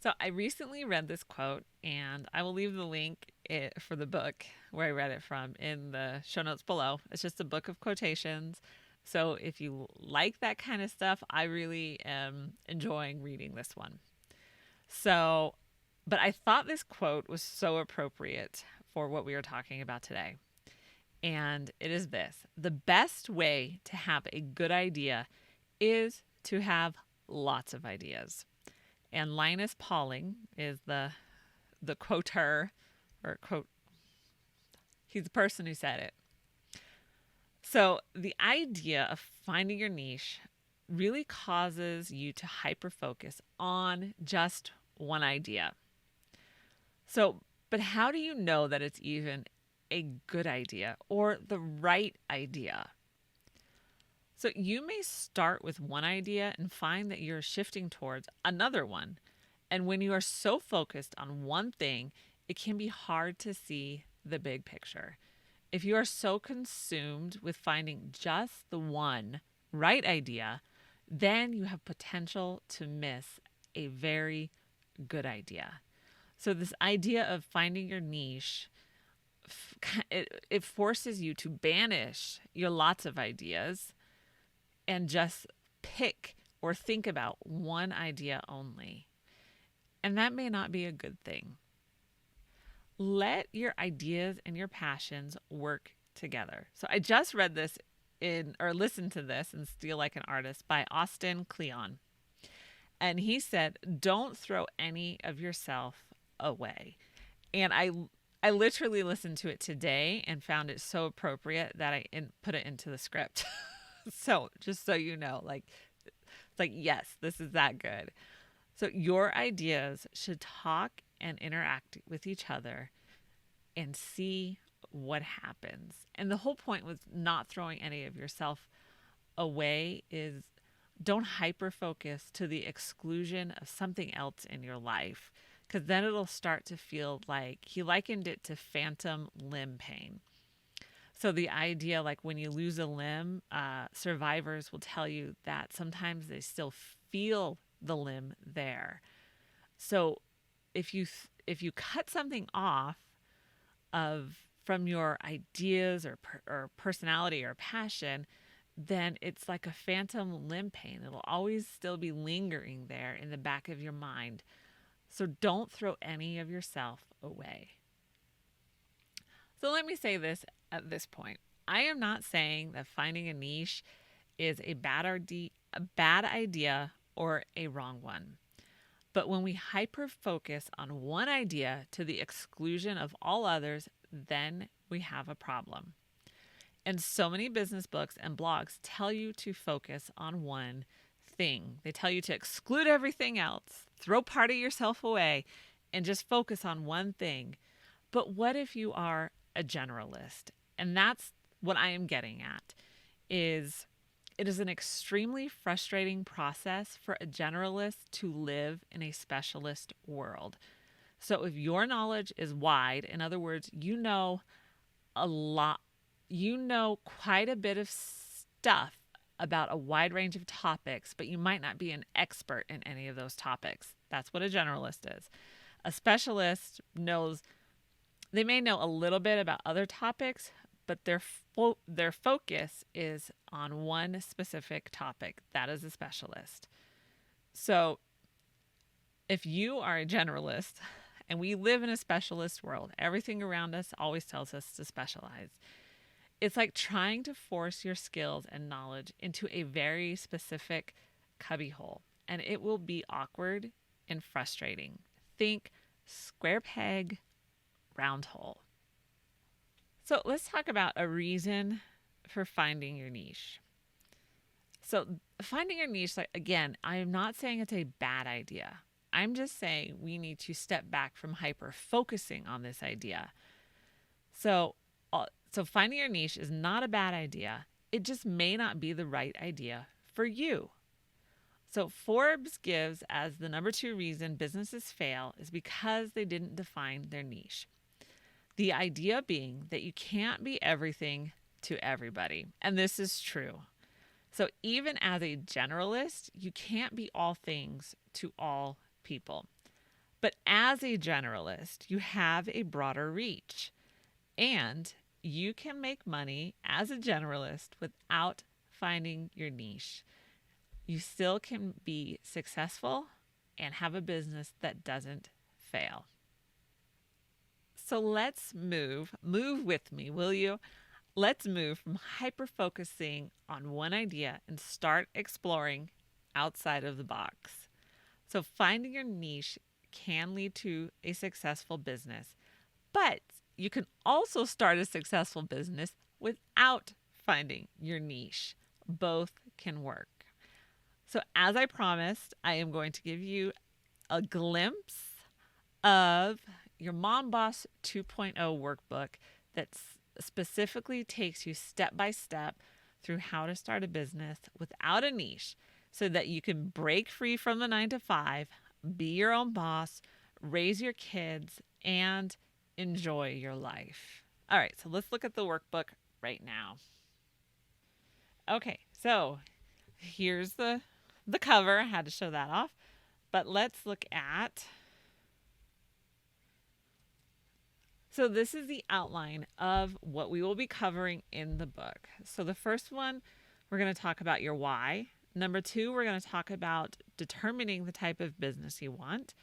So I recently read this quote, and I will leave the link for the book where I read it from in the show notes below. It's just a book of quotations. So if you like that kind of stuff, I really am enjoying reading this one. So, but I thought this quote was so appropriate for what we are talking about today. And it is this: the best way to have a good idea is to have lots of ideas. And Linus Pauling is the quoter or quote he's the person who said it. So the idea of finding your niche really causes you to hyper focus on just one idea. So, but how do you know that it's even a good idea or the right idea? So you may start with one idea and find that you're shifting towards another one. And when you are so focused on one thing, it can be hard to see the big picture. If you are so consumed with finding just the one right idea, then you have potential to miss a very good idea. So, this idea of finding your niche, it forces you to banish your lots of ideas and just pick or think about one idea only. And that may not be a good thing. Let your ideas and your passions work together. So I just read this or listened to this in Steal Like an Artist by Austin Kleon. And he said, don't throw any of yourself away. And I literally listened to it today and found it so appropriate that I put it into the script. So just so you know, it's like, yes, this is that good. So your ideas should talk and interact with each other and see what happens. And the whole point with not throwing any of yourself away is don't hyper focus to the exclusion of something else in your life, because then it'll start to feel like he likened it to phantom limb pain. So the idea, like when you lose a limb, survivors will tell you that sometimes they still feel the limb there. So if you cut something off from your ideas or personality or passion, then it's like a phantom limb pain. It'll always still be lingering there in the back of your mind. So don't throw any of yourself away. So let me say this at this point. I am not saying that finding a niche is a bad idea or a wrong one. But when we hyper focus on one idea to the exclusion of all others, then we have a problem. And so many business books and blogs tell you to focus on one thing. They tell you to exclude everything else, throw part of yourself away, and just focus on one thing. But what if you are a generalist? And that's what I am getting at is it is an extremely frustrating process for a generalist to live in a specialist world. So if your knowledge is wide, in other words, you know a lot, you know quite a bit of stuff about a wide range of topics, but you might not be an expert in any of those topics. That's what a generalist is. A specialist they may know a little bit about other topics, but their focus is on one specific topic. That is a specialist. So if you are a generalist and we live in a specialist world, everything around us always tells us to specialize. It's like trying to force your skills and knowledge into a very specific cubbyhole, and it will be awkward and frustrating. Think square peg, round hole. So let's talk about a reason for finding your niche. So finding your niche, like again, I am not saying it's a bad idea. I'm just saying we need to step back from hyper focusing on this idea. So finding your niche is not a bad idea. It just may not be the right idea for you. So Forbes gives as the number 2 reason businesses fail is because they didn't define their niche. The idea being that you can't be everything to everybody. And this is true. So even as a generalist, you can't be all things to all people. But as a generalist, you have a broader reach, and you can make money as a generalist without finding your niche. You still can be successful and have a business that doesn't fail. So let's move with me, will you? Let's move from hyper focusing on one idea and start exploring outside of the box. So finding your niche can lead to a successful business, but you can also start a successful business without finding your niche. Both can work. So, as I promised, I am going to give you a glimpse of your Mom Boss 2.0 workbook that specifically takes you step by step through how to start a business without a niche so that you can break free from the 9 to 5, be your own boss, raise your kids, and enjoy your life. All right, so let's look at the workbook right now. Okay, so here's the cover. I had to show that off. But let's look at... So this is the outline of what we will be covering in the book. So the first one, we're going to talk about your why. Number 2, we're going to talk about determining the type of business you want.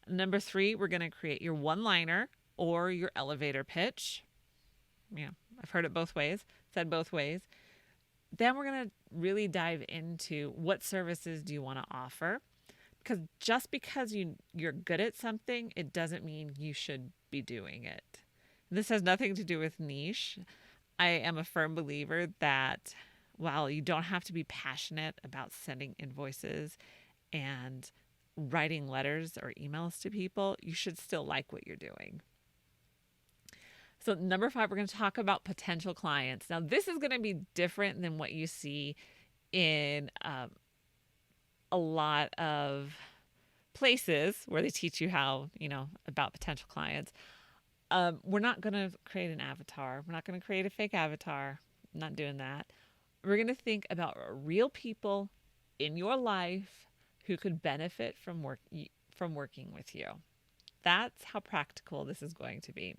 Number 3, we're going to create your one-liner or your elevator pitch. Yeah, I've heard it both ways, said both ways. Then we're going to really dive into what services do you want to offer. Because just because you're good at something, it doesn't mean you should be doing it. This has nothing to do with niche. I am a firm believer that while you don't have to be passionate about sending invoices and writing letters or emails to people, you should still like what you're doing. So number 5, we're going to talk about potential clients. Now, this is going to be different than what you see in a lot of places where they teach you how, about potential clients. We're not going to create an avatar. We're not going to create a fake avatar. I'm not doing that. We're going to think about real people in your life who could benefit from working with you. That's how practical this is going to be.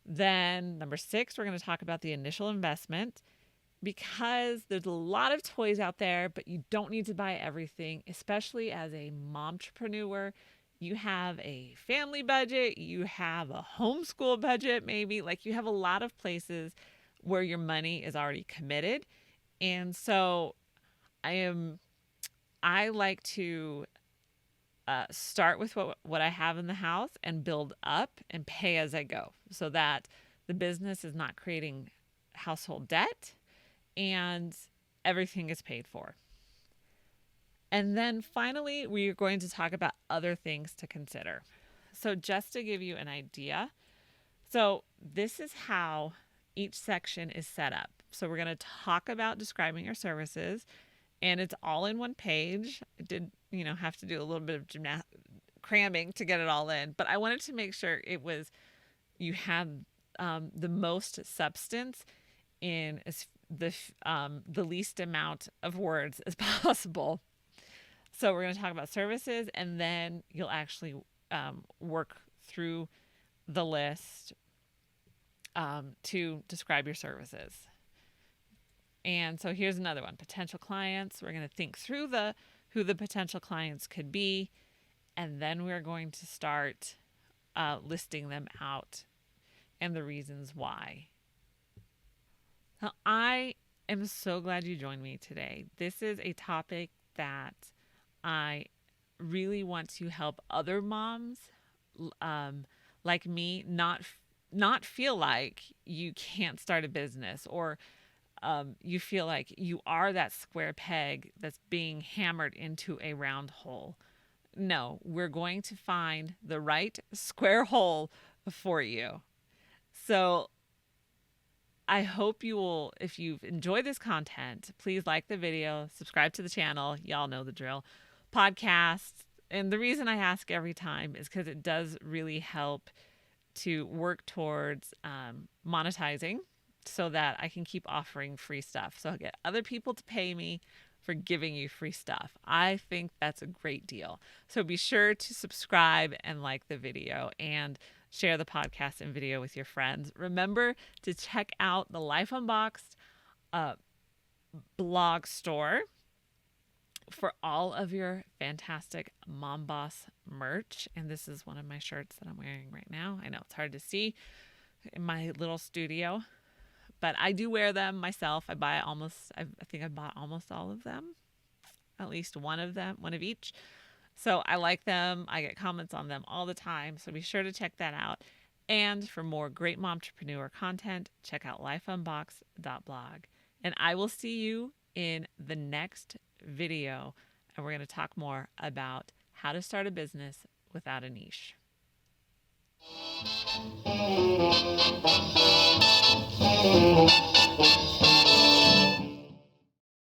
Then number 6, we're going to talk about the initial investment, because there's a lot of toys out there, but you don't need to buy everything, especially as a momtrepreneur. You have a family budget, you have a homeschool budget, maybe. Like, you have a lot of places where your money is already committed. And so I like to start with what I have in the house and build up and pay as I go, so that the business is not creating household debt and everything is paid for. And then finally, we are going to talk about other things to consider. So just to give you an idea, so this is how each section is set up. So we're going to talk about describing your services, and it's all in one page. I did, have to do a little bit of cramming to get it all in, but I wanted to make sure you had the most substance in the least amount of words as possible. So we're going to talk about services, and then you'll actually work through the list to describe your services. And so here's another one, potential clients. We're going to think through who the potential clients could be, and then we're going to start listing them out and the reasons why. Now, I am so glad you joined me today. This is a topic that I really want to help other moms like me not feel like you can't start a business, or you feel like you are that square peg that's being hammered into a round hole. No, we're going to find the right square hole for you. So I hope you will, if you've enjoyed this content, please like the video, subscribe to the channel. Y'all know the drill. Podcasts. And the reason I ask every time is because it does really help to work towards monetizing, so that I can keep offering free stuff. So I'll get other people to pay me for giving you free stuff. I think that's a great deal. So be sure to subscribe and like the video and share the podcast and video with your friends. Remember to check out the Life Unboxed blog store for all of your fantastic Mom Boss merch. And this is one of my shirts that I'm wearing right now. I know it's hard to see in my little studio, but I do wear them myself. I think I bought almost all of them, at least one of each. So I like them. I get comments on them all the time. So be sure to check that out. And for more great momtrepreneur content, check out lifeunbox.blog. And I will see you in the next video. And we're going to talk more about how to start a business without a niche.